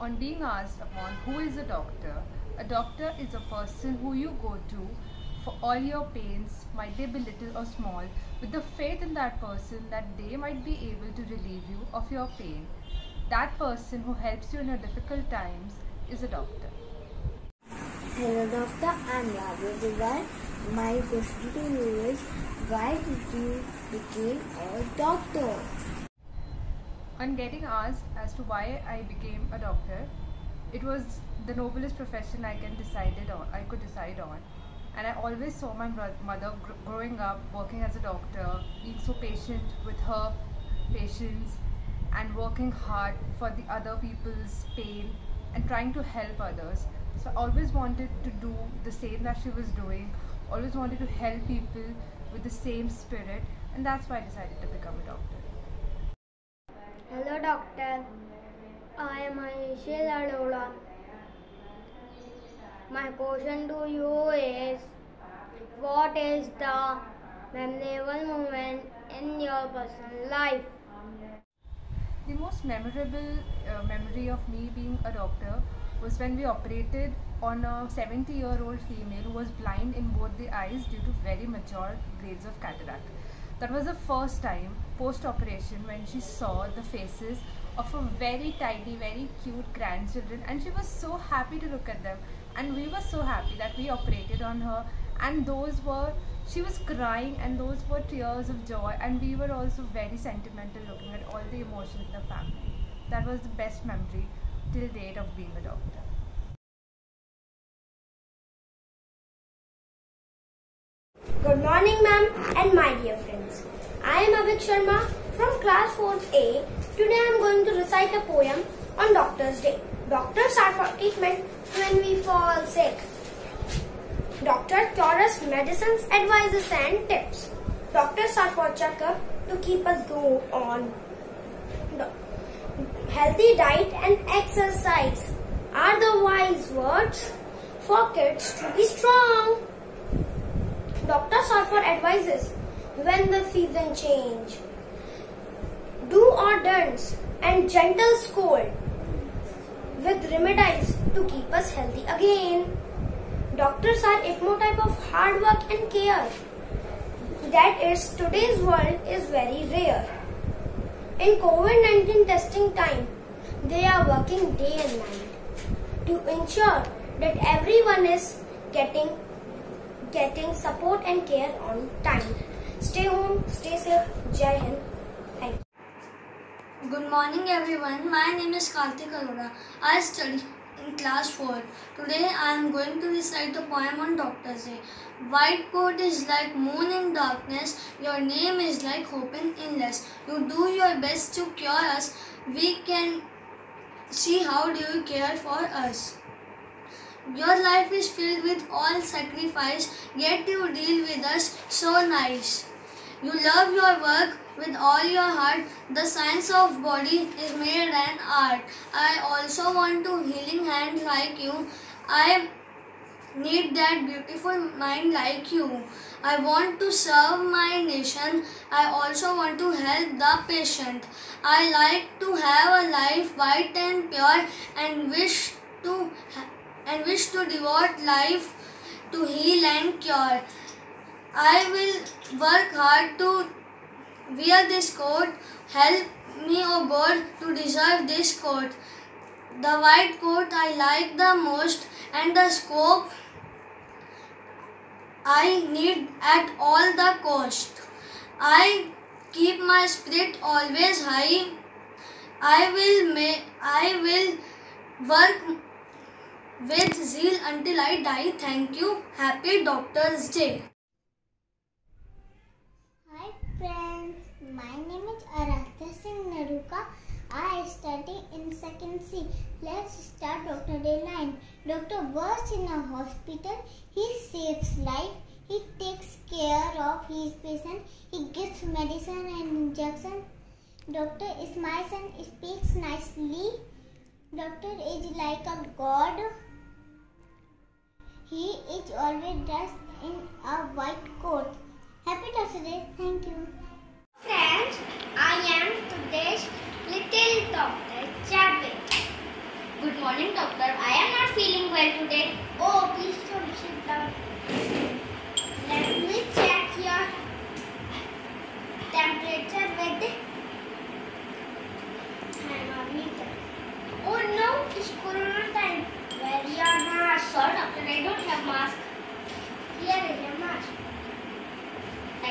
on being asked upon who is a doctor is a person who you go to for all your pains, might they be little or small, with the faith in that person that they might be able to relieve you of your pain. That person who helps you in your difficult times is a doctor. Hello doctor, I'm Ravi Duval. My question to you is, why did you become a doctor? On getting asked as to why I became a doctor, it was the noblest profession I could decide on. And I always saw my mother growing up, working as a doctor, being so patient with her patients and working hard for the other people's pain and trying to help others. So I always wanted to do the same that she was doing, always wanted to help people with the same spirit, and that's why I decided to become a doctor. Hello doctor, I am Ayesha Alola. My question to you is, what is the memorable moment in your personal life? The most memorable memory of me being a doctor was when we operated on a 70-year-old female who was blind in both the eyes due to very mature grades of cataract. That was the first time post-operation when she saw the faces of a very tidy, very cute grandchildren, and she was so happy to look at them, and we were so happy that we operated on her, and she was crying and those were tears of joy, and we were also very sentimental looking at all the emotions in the family. That was the best memory till date of being a doctor. Good morning ma'am and my dear friends. I am Abhik Sharma from class 4A. Today I am going to recite a poem on Doctor's Day. Doctors are for treatment when we fall sick. Doctor taught us medicines, advices and tips. Doctors are for checkup to keep us go on. Healthy diet and exercise are the wise words for kids to be strong. Doctors are for advices when the season change. Do or don'ts and gentle scold with remedies to keep us healthy again. Doctors are ICMO type of hard work and care. That is, today's world is very rare. In COVID-19 testing time, they are working day and night to ensure that everyone is getting support and care on time. Stay home, stay safe. Jai Hind. Thank you. Good morning everyone. My name is Karthik Arora. I study in class 4. Today I am going to recite a poem on Doctor's Day. White coat is like moon in darkness. Your name is like hope in illness. You do your best to cure us. We can see how do you care for us. Your life is filled with all sacrifice, yet you deal with us so nice. You love your work with all your heart. The science of body is made an art. I also want to healing hand like you. I need that beautiful mind like you. I want to serve my nation. I also want to help the patient. I like to have a life white and pure and wish to devote life to heal and cure. I will work hard to wear this coat. Help me, O God, to deserve this coat. The white coat I like the most, and the scope I need at all the cost. I keep my spirit always high. I will work with zeal until I die. Thank you. Happy Doctor's Day. Hi friends, my name is Aradhya Singh Naruka. I study in 2nd C. Let's start Dr. Day line. Doctor works in a hospital. He saves life. He takes care of his patient. He gives medicine and injection. Doctor smiles and speaks nicely. Doctor is like a god. He is always dressed in a white coat. Happy Doctor Day. Thank you. Friends, I am today's little Dr. Javed. Good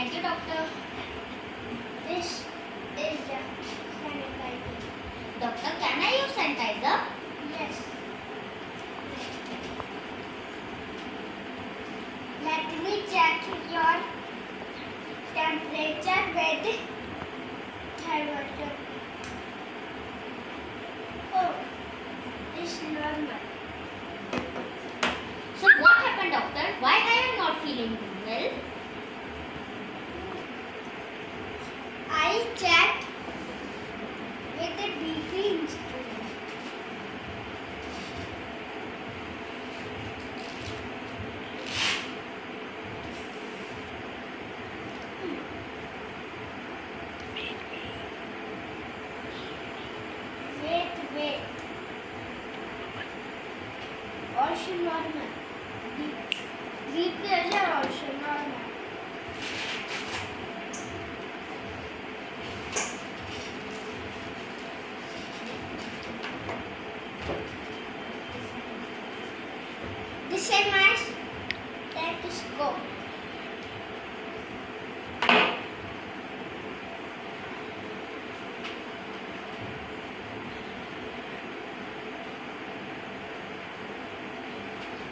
Thank you, doctor. This is the sanitizer. Doctor, can I use sanitizer? Yes. Let me check your temperature with thermometer. Oh, it's normal. So what happened, doctor? Why are you not feeling well? I checked with the BP instrument. Wait. Also normal. Deep pressure also normal. This is my stethoscope.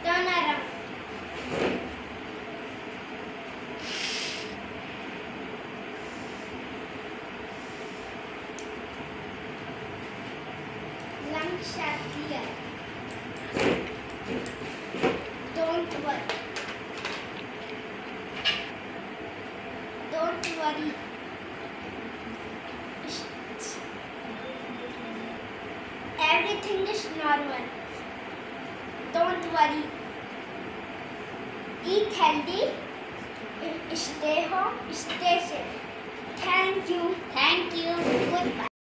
Turn around. Lungs are clear. Don't worry. Everything is normal. Don't worry. Eat healthy. Stay home. Stay safe. Thank you. Goodbye.